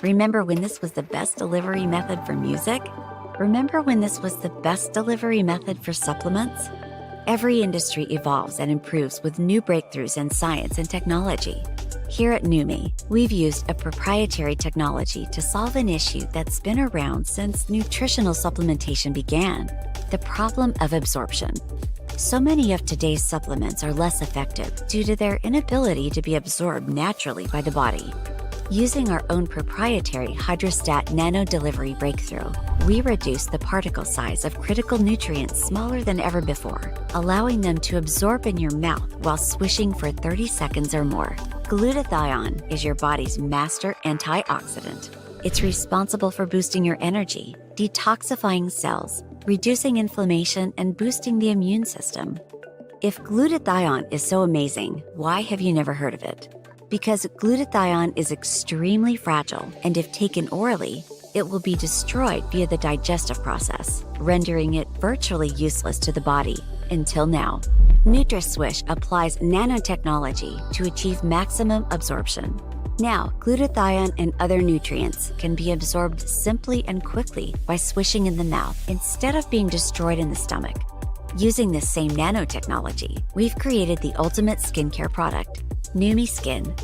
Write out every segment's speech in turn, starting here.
Remember when this was the best delivery method for music? Remember when this was the best delivery method for supplements? Every industry evolves and improves with new breakthroughs in science and technology. Here at Neumi, we've used a proprietary technology to solve an issue that's been around since nutritional supplementation began: the problem of absorption. So many of today's supplements are less effective due to their inability to be absorbed naturally by the body. Using our own proprietary Hydrastat Nanotechnology breakthrough, we reduce the particle size of critical nutrients smaller than ever before, allowing them to absorb in your mouth while swishing for 30 seconds or more. Glutathione is your body's master antioxidant. It's responsible for boosting your energy, detoxifying cells, reducing inflammation, and boosting the immune system. If glutathione is so amazing, why have you never heard of it? Because glutathione is extremely fragile, and if taken orally, it will be destroyed via the digestive process, rendering it virtually useless to the body. Until now, NutraSwish applies nanotechnology to achieve maximum absorption. Now, glutathione and other nutrients can be absorbed simply and quickly by swishing in the mouth instead of being destroyed in the stomach. Using this same nanotechnology, we've created the ultimate skincare product, Neumi Skin.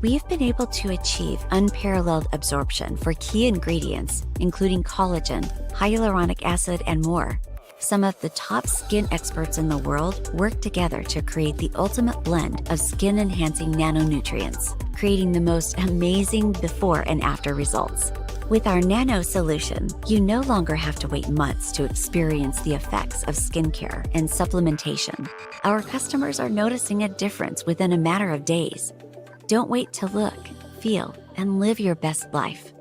We've been able to achieve unparalleled absorption for key ingredients, including collagen, hyaluronic acid, and more. Some of the top skin experts in the world work together to create the ultimate blend of skin-enhancing nanonutrients, creating the most amazing before and after results. With our nano solution, you no longer have to wait months to experience the effects of skincare and supplementation. Our customers are noticing a difference within a matter of days. Don't wait to look, feel, and live your best life.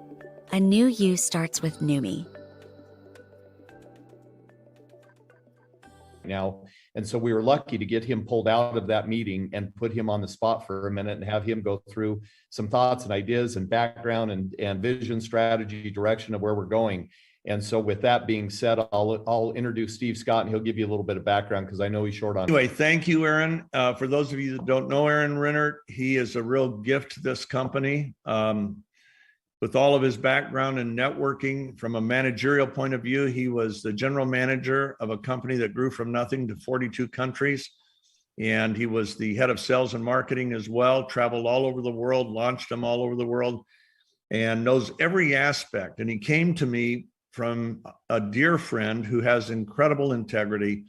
A new you starts with Neumi. Now, and so we were lucky to get him pulled out of that meeting and put him on the spot for a minute and have him go through some thoughts and ideas and background and vision, strategy, direction of where we're going. And so with that being said, I'll introduce Steve Scott, and he'll give you a little bit of background because I know he's short on. Anyway, thank you, Aaron. For those of you that don't know Aaron Rinnert, he is a real gift to this company. With all of his background and networking, from a managerial point of view, he was the general manager of a company that grew from nothing to 42 countries. And he was the head of sales and marketing as well, traveled all over the world, launched them all over the world, and knows every aspect. And he came to me from a dear friend who has incredible integrity.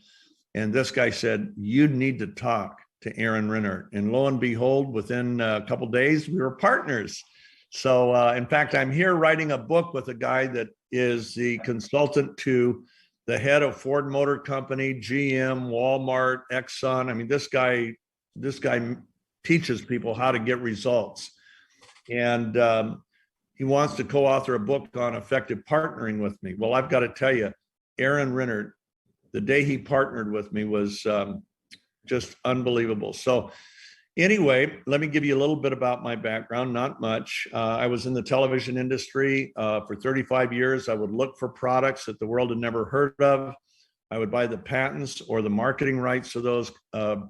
And this guy said, you need to talk to Aaron Rinnert. And lo and behold, within a couple of days, we were partners. So in fact, I'm here writing a book with a guy that is the consultant to the head of Ford Motor Company, GM, Walmart, Exxon. I mean, this guy teaches people how to get results. And he wants to co-author a book on effective partnering with me. Well, I've got to tell you, Aaron Rinnert, the day he partnered with me was just unbelievable. So anyway, let me give you a little bit about my background, not much. I was in the television industry for 35 years. I would look for products that the world had never heard of. I would buy the patents or the marketing rights to those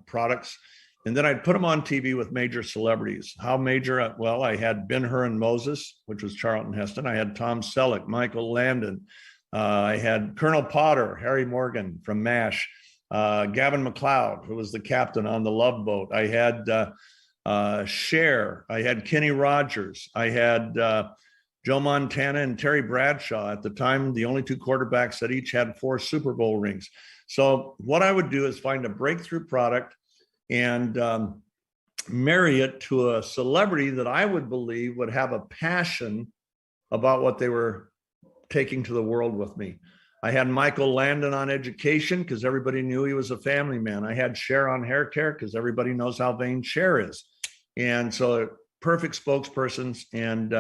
products. And then I'd put them on TV with major celebrities. How major? Well, I had Ben-Hur and Moses, which was Charlton Heston. I had Tom Selleck, Michael Landon. I had Colonel Potter, Harry Morgan from MASH. Gavin McLeod, who was the captain on the Love Boat. I had Cher. I had Kenny Rogers. I had Joe Montana and Terry Bradshaw. At the time, the only two quarterbacks that each had 4 Super Bowl rings. So what I would do is find a breakthrough product and marry it to a celebrity that I would believe would have a passion about what they were taking to the world with me. I had Michael Landon on education because everybody knew he was a family man. I had Cher on hair care because everybody knows how vain Cher is. And so perfect spokespersons, and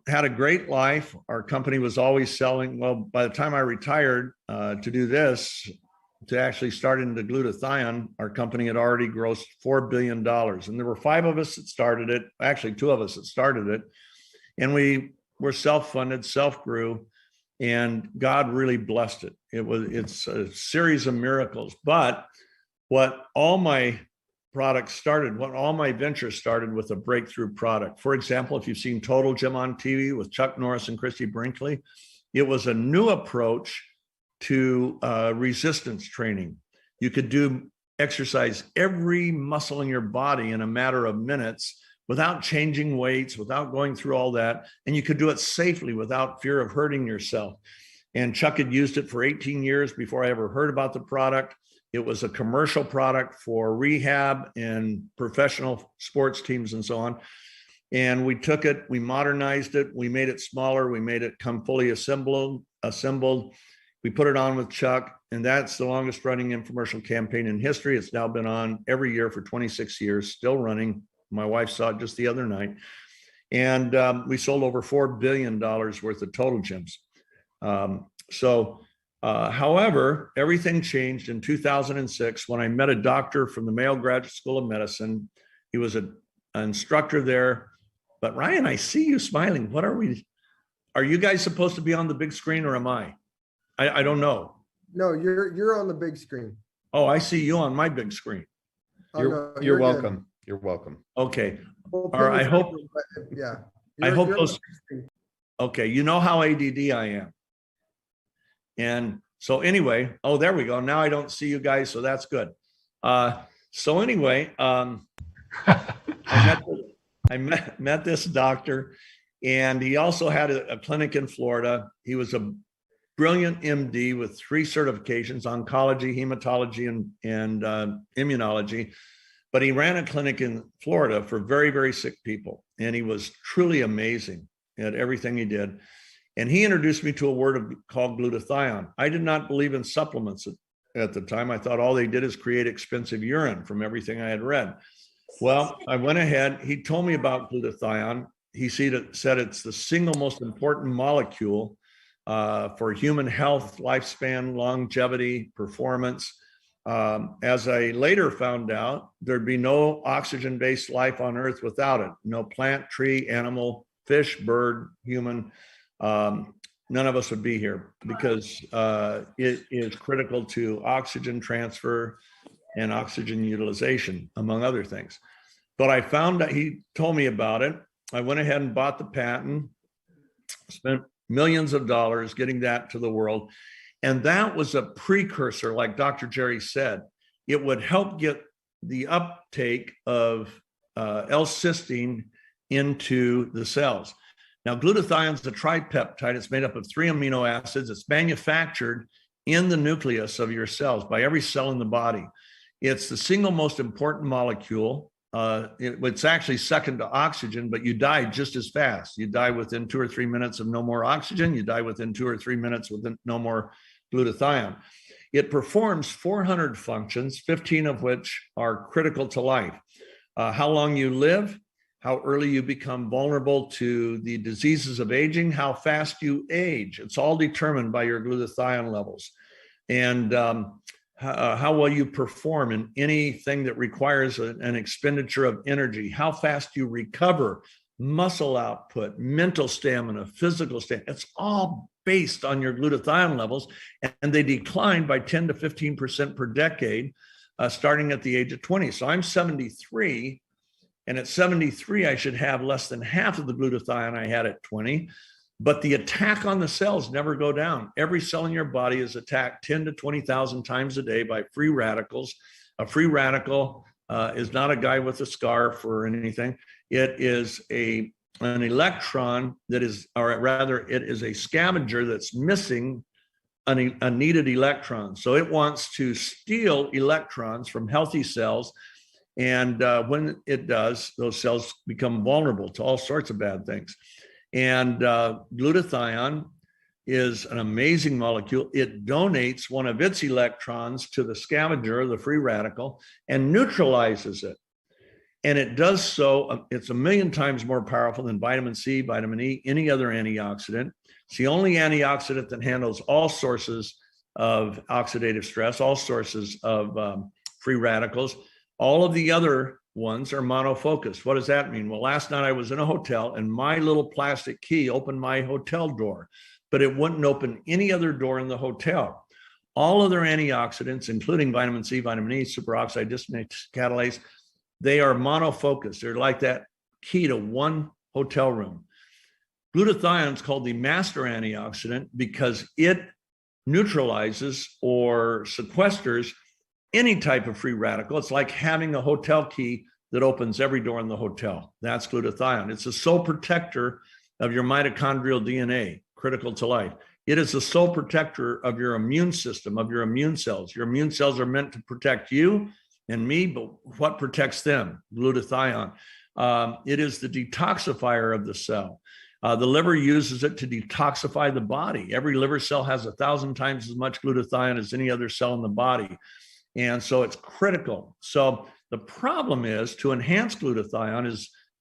had a great life. Our company was always selling. Well, by the time I retired to do this, to actually start into glutathione, our company had already grossed $4 billion. And there were 5 of us that started it, actually 2 of us that started it. And we were self-funded, self-grew. And God really blessed it. It's a series of miracles. But what all my products started, when all my ventures started with a breakthrough product. For example, if you've seen Total Gym on TV with Chuck Norris and Christy Brinkley, it was a new approach to resistance training. You could do exercise every muscle in your body in a matter of minutes without changing weights, without going through all that. And you could do it safely without fear of hurting yourself. And Chuck had used it for 18 years before I ever heard about the product. It was a commercial product for rehab and professional sports teams and so on. And we took it, we modernized it, we made it smaller, we made it come fully assembled. We put it on with Chuck, and that's the longest running infomercial campaign in history. It's now been on every year for 26 years, still running. My wife saw it just the other night. And we sold over $4 billion worth of Total Gyms. However, everything changed in 2006 when I met a doctor from the Mayo Graduate School of Medicine. He was an instructor there. But Ryan, I see you smiling. What are we? Are you guys supposed to be on the big screen, or am I? I don't know. No, you're on the big screen. Oh, I see you on my big screen. You're welcome. Good. You're welcome. Okay. All right. I hope. Yeah. I hope those. Okay. You know how ADD I am. And so anyway, oh, there we go. Now I don't see you guys, so that's good. So anyway, I met this doctor, and he also had a clinic in Florida. He was a brilliant MD with 3 certifications: oncology, hematology, and immunology. But he ran a clinic in Florida for very, very sick people. And he was truly amazing at everything he did. And he introduced me to a word called glutathione. I did not believe in supplements at the time. I thought all they did is create expensive urine from everything I had read. Well, I went ahead. He told me about glutathione. He said it's the single most important molecule for human health, lifespan, longevity, performance. As I later found out, there'd be no oxygen-based life on Earth without it. No plant, tree, animal, fish, bird, human. None of us would be here because it is critical to oxygen transfer and oxygen utilization, among other things. But I found that he told me about it. I went ahead and bought the patent, spent millions of dollars getting that to the world. And that was a precursor, like Dr. Jerry said. It would help get the uptake of L-cysteine into the cells. Now, glutathione is a tripeptide. It's made up of 3 amino acids. It's manufactured in the nucleus of your cells by every cell in the body. It's the single most important molecule. It's actually second to oxygen, but you die just as fast. You die within 2 or 3 minutes of no more oxygen. You die within 2 or 3 minutes with no more glutathione. It performs 400 functions, 15 of which are critical to life. How long you live, how early you become vulnerable to the diseases of aging, how fast you age. It's all determined by your glutathione levels. And how well you perform in anything that requires an expenditure of energy, how fast you recover, muscle output, mental stamina, physical stamina. It's all based on your glutathione levels, and they decline by 10 to 15% per decade, starting at the age of 20. So I'm 73, and at 73, I should have less than half of the glutathione I had at 20. But the attack on the cells never go down. Every cell in your body is attacked 10 to 20,000 times a day by free radicals. A free radical is not a guy with a scarf or anything. It is an electron that is, or rather, it is a scavenger that's missing a needed electron. So it wants to steal electrons from healthy cells. And when it does, those cells become vulnerable to all sorts of bad things. And glutathione is an amazing molecule. It donates one of its electrons to the scavenger, the free radical, and neutralizes it. And it does so, it's 1,000,000 times more powerful than vitamin C, vitamin E, any other antioxidant. It's the only antioxidant that handles all sources of oxidative stress, all sources of free radicals. All of the other ones are monofocused. What does that mean? Well, last night I was in a hotel and my little plastic key opened my hotel door, but it wouldn't open any other door in the hotel. All other antioxidants, including vitamin C, vitamin E, superoxide dismutase catalase, They are monofocused. They're like that key to one hotel room. Glutathione is called the master antioxidant because it neutralizes or sequesters any type of free radical. It's like having a hotel key that opens every door in the hotel. That's glutathione. It's a sole protector of your mitochondrial DNA, critical to life. It is the sole protector of your immune system, of your immune cells. Your immune cells are meant to protect you and me, but what protects them? Glutathione. It is the detoxifier of the cell. The liver uses it to detoxify the body. Every liver cell has 1,000 times as much glutathione as any other cell in the body. And so it's critical. So the problem is, to enhance glutathione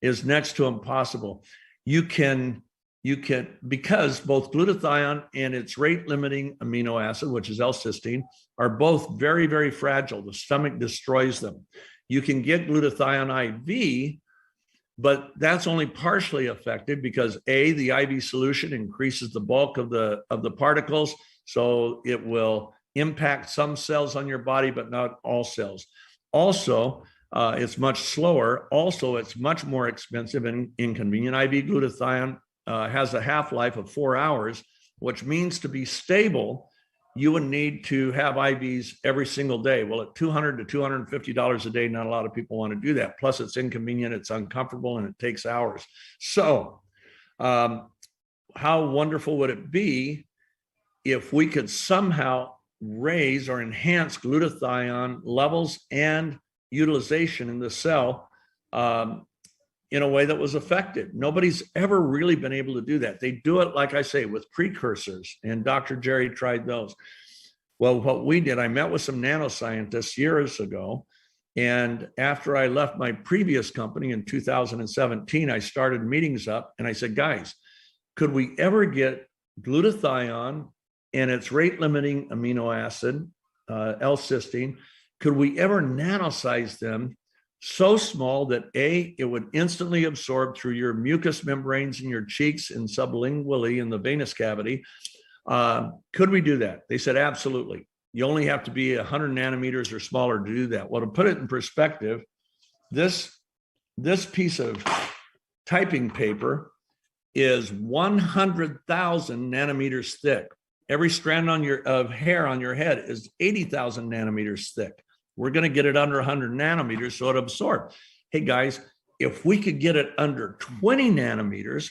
is next to impossible. You can, because both glutathione and its rate limiting amino acid, which is L-cysteine, are both very, very fragile. The stomach destroys them. You can get glutathione IV, but that's only partially effective because the IV solution increases the bulk of the particles. So it will impact some cells on your body, but not all cells. Also, it's much slower. Also, it's much more expensive and inconvenient. IV glutathione has a half-life of 4 hours, which means to be stable, you would need to have IVs every single day. Well, at $200 to $250 a day, not a lot of people want to do that. Plus, it's inconvenient, it's uncomfortable, and it takes hours. So, how wonderful would it be if we could somehow raise or enhance glutathione levels and utilization in the cell in a way that was effective? Nobody's ever really been able to do that. They do it, like I say, with precursors, and Dr. Jerry tried those. Well, what we did, I met with some nanoscientists years ago, and after I left my previous company in 2017, I started meetings up, and I said, guys, could we ever get glutathione and its rate-limiting amino acid, L-cysteine, could we ever nanosize them so small that it would instantly absorb through your mucous membranes in your cheeks and sublingually in the venous cavity? Could we do that? They said, absolutely. You only have to be 100 nanometers or smaller to do that. Well, to put it in perspective, this piece of typing paper is 100,000 nanometers thick. Every strand of hair on your head is 80,000 nanometers thick. We're going to get it under 100 nanometers so it absorbs. Hey guys, if we could get it under 20 nanometers,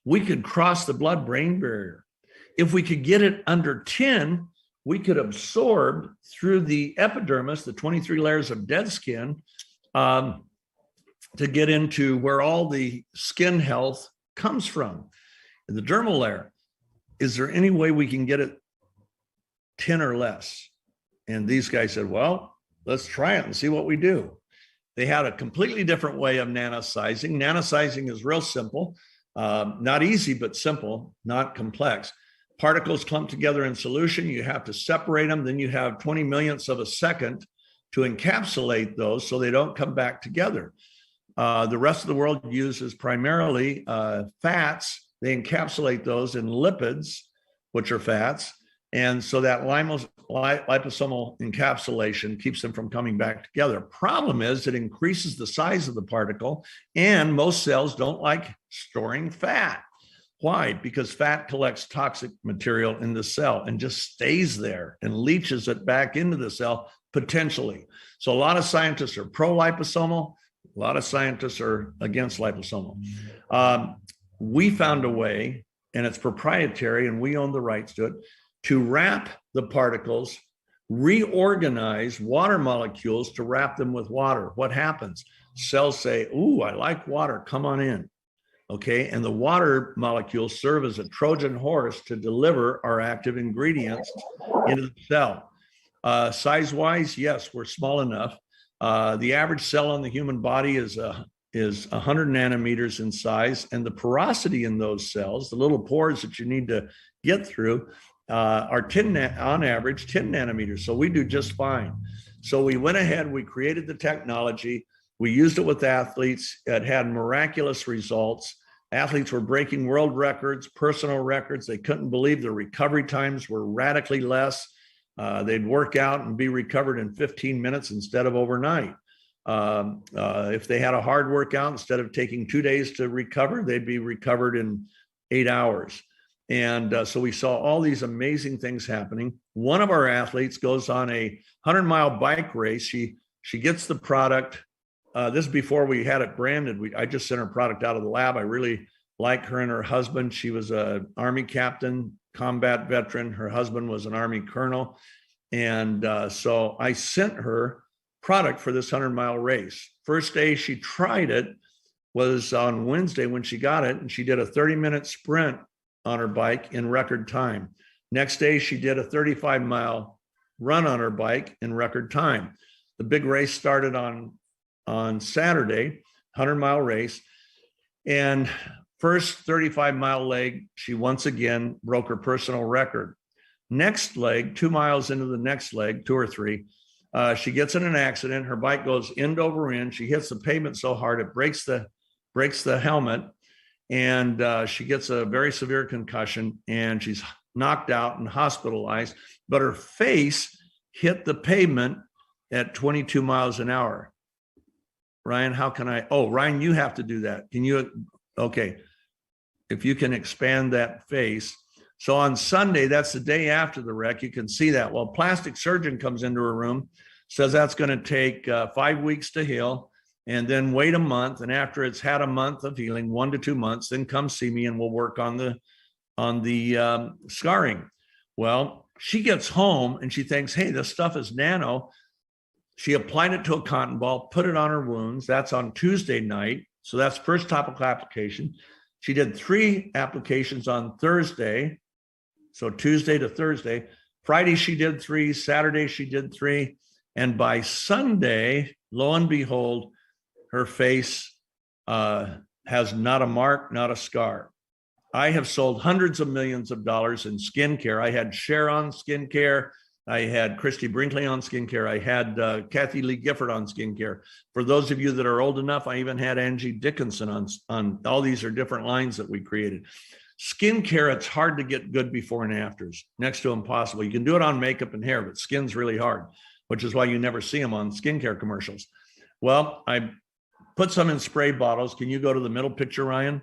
we could cross the blood-brain barrier. If we could get it under 10, we could absorb through the epidermis, the 23 layers of dead skin, to get into where all the skin health comes from, in the dermal layer. Is there any way we can get it 10 or less? And these guys said, well, let's try it and see what we do. They had a completely different way of nanosizing. Nanosizing is real simple, not easy, but simple, not complex. Particles clump together in solution. You have to separate them. Then you have 20 millionths of a second to encapsulate those so they don't come back together. The rest of the world uses primarily fats. They encapsulate those in lipids, which are fats. And so that liposomal encapsulation keeps them from coming back together. Problem is it increases the size of the particle, and most cells don't like storing fat. Why? Because fat collects toxic material in the cell and just stays there and leaches it back into the cell potentially. So a lot of scientists are pro-liposomal. A lot of scientists are against liposomal. We found a way, and it's proprietary, and we own the rights to it, to wrap the particles, reorganize water molecules to wrap them with water. What happens? Cells say, ooh, I like water, come on in. Okay, and the water molecules serve as a Trojan horse to deliver our active ingredients into the cell. Size-wise, yes, we're small enough. The average cell on the human body is 100 nanometers in size, and the porosity in those cells, the little pores that you need to get through, are on average 10 nanometers. So we do just fine. So we went ahead, we created the technology, we used it with athletes. It had miraculous results. Athletes were breaking world records, personal records. They couldn't believe the recovery times were radically less. They'd work out and be recovered in 15 minutes instead of overnight. If they had a hard workout, instead of taking 2 days to recover, they'd be recovered in 8 hours. And so we saw all these amazing things happening. One of our athletes goes on a 100-mile bike race. She gets the product. This is before we had it branded. I just sent her product out of the lab. I really like her and her husband. She was an Army captain, combat veteran. Her husband was an Army colonel. And so I sent her product for this 100-mile race. First day she tried it was on Wednesday when she got it, and she did a 30-minute sprint on her bike in record time. Next day, she did a 35-mile run on her bike in record time. The big race started on Saturday, 100-mile race. And first 35-mile leg, she once again broke her personal record. Next leg, 2 miles into the next leg, 2 or 3, she gets in an accident. Her bike goes end over end. She hits the pavement so hard it breaks the helmet, and she gets a very severe concussion, and she's knocked out and hospitalized. But her face hit the pavement at 22 miles an hour. Ryan, how can I? Oh, Ryan, you have to do that. Can you? Okay. If you can expand that face. So on Sunday, that's the day after the wreck, you can see that. Well, plastic surgeon comes into her room, says that's going to take 5 weeks to heal, and then wait a month. And after it's had a month of healing, 1 to 2 months, then come see me and we'll work on the scarring. Well, she gets home and she thinks, hey, this stuff is nano. She applied it to a cotton ball, put it on her wounds. That's on Tuesday night. So that's first topical application. She did 3 applications on Thursday. So Tuesday to Thursday. Friday, she did 3. Saturday, she did 3. And by Sunday, lo and behold, her face has not a mark, not a scar. I have sold hundreds of millions of dollars in skincare. I had Cher on skincare. I had Christy Brinkley on skincare. I had Kathy Lee Gifford on skincare. For those of you that are old enough, I even had Angie Dickinson on all these are different lines that we created. Skincare, it's hard to get good before and afters, next to impossible. You can do it on makeup and hair, but skin's really hard, which is why you never see them on skincare commercials. Well, I put some in spray bottles. Can you go to the middle picture, Ryan?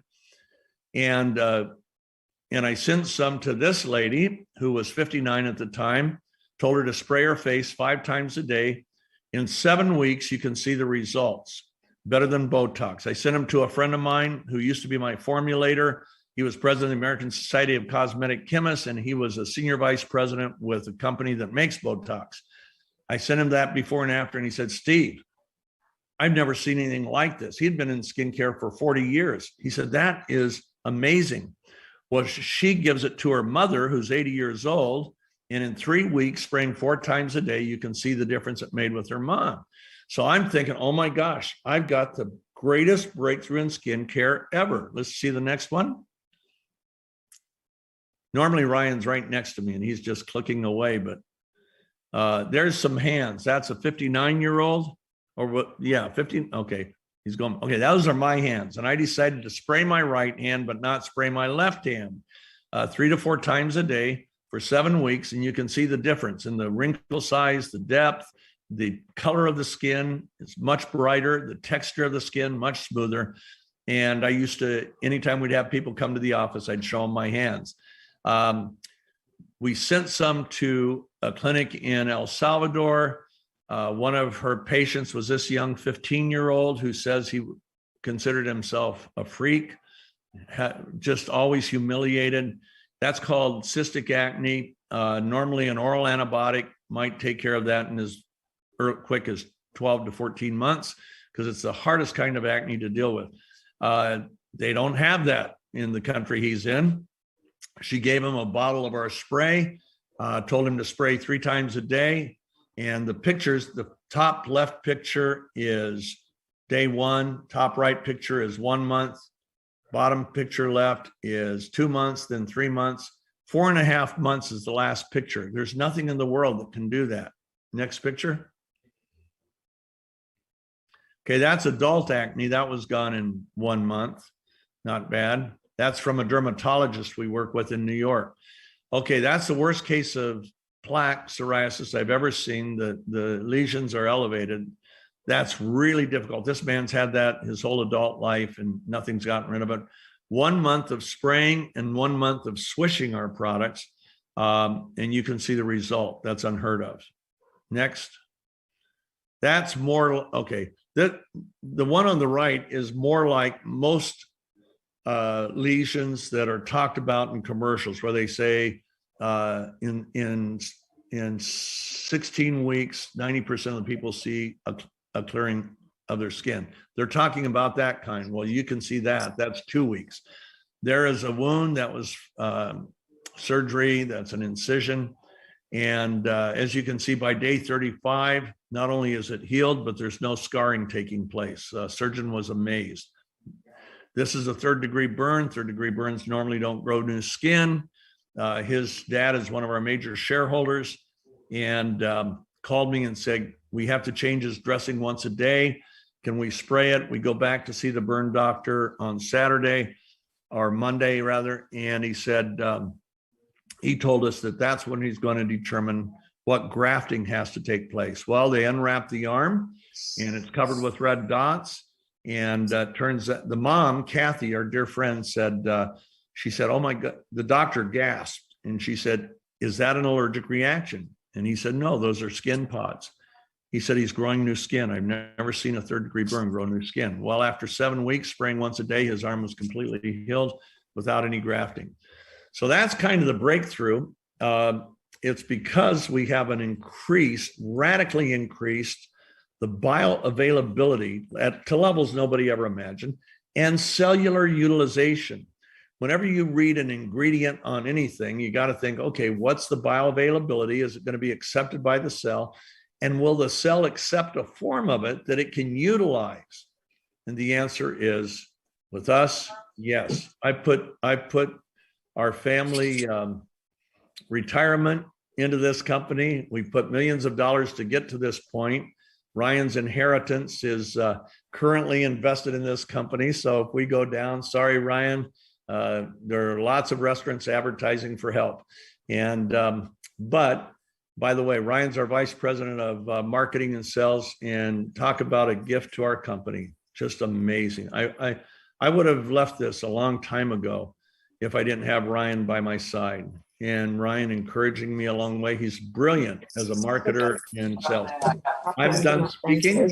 And I sent some to this lady who was 59 at the time, told her to spray her face 5 times a day. In 7 weeks, you can see the results, better than Botox. I sent them to a friend of mine who used to be my formulator. He was president of the American Society of Cosmetic Chemists, and he was a senior vice president with a company that makes Botox. I sent him that before and after, and he said, Steve, I've never seen anything like this. He'd been in skincare for 40 years. He said, that is amazing. Well, she gives it to her mother, who's 80 years old, and in 3 weeks, spraying 4 times a day, you can see the difference it made with her mom. So I'm thinking, oh my gosh, I've got the greatest breakthrough in skincare ever. Let's see the next one. Normally Ryan's right next to me and he's just clicking away, but there's some hands. That's a 59-year-old or what? Yeah, 15. Okay. He's going, okay, those are my hands. And I decided to spray my right hand, but not spray my left hand 3 to 4 times a day for 7 weeks. And you can see the difference in the wrinkle size, the depth, the color of the skin is much brighter, the texture of the skin much smoother. And I used to, anytime we'd have people come to the office, I'd show them my hands. We sent some to a clinic in El Salvador. One of her patients was this young 15-year-old who says he considered himself a freak, just always humiliated. That's called cystic acne. Normally an oral antibiotic might take care of that in as quick as 12 to 14 months because it's the hardest kind of acne to deal with. They don't have that in the country he's in. She gave him a bottle of our spray, told him to spray 3 times a day. And the pictures, the top left picture is day 1, top right picture is 1 month, bottom picture left is 2 months, then 3 months, 4.5 months is the last picture. There's nothing in the world that can do that. Next picture. Okay, that's adult acne. That was gone in 1 month. Not bad. That's from a dermatologist we work with in New York. Okay, that's the worst case of plaque psoriasis I've ever seen. The lesions are elevated. That's really difficult. This man's had that his whole adult life and nothing's gotten rid of it. 1 month of spraying and 1 month of swishing our products. And you can see the result. That's unheard of. Next. That's more, okay. The one on the right is more like most lesions that are talked about in commercials where they say in 16 weeks, 90% of the people see a clearing of their skin. They're talking about that kind. Well, you can see that. That's 2 weeks. There is a wound that was surgery. That's an incision. And as you can see, by day 35, not only is it healed, but there's no scarring taking place. Surgeon was amazed. This is a 3rd-degree burn. 3rd-degree burns normally don't grow new skin. His dad is one of our major shareholders and called me and said, we have to change his dressing once a day. Can we spray it? We go back to see the burn doctor on Saturday or Monday rather. And he said, he told us that that's when he's going to determine what grafting has to take place. Well, they unwrap the arm and it's covered with red dots. And turns out the mom, Kathy, our dear friend, said, she said, oh my God, the doctor gasped. And she said, is that an allergic reaction? And he said, no, those are skin pods. He said, he's growing new skin. I've never seen a 3rd-degree burn grow new skin. Well, after 7 weeks, spraying once a day, his arm was completely healed without any grafting. So that's kind of the breakthrough. It's because we have an radically increased the bioavailability to levels nobody ever imagined, and cellular utilization. Whenever you read an ingredient on anything, you got to think, okay, what's the bioavailability? Is it going to be accepted by the cell? And will the cell accept a form of it that it can utilize? And the answer is, with us, yes. I put our family retirement into this company. We put millions of dollars to get to this point. Ryan's inheritance is currently invested in this company. So if we go down, sorry, Ryan, there are lots of restaurants advertising for help. And, but by the way, Ryan's our vice president of marketing and sales, and talk about a gift to our company. Just amazing. I would have left this a long time ago if I didn't have Ryan by my side. And Ryan encouraging me along the way. He's brilliant as a marketer and sales. I'm done speaking.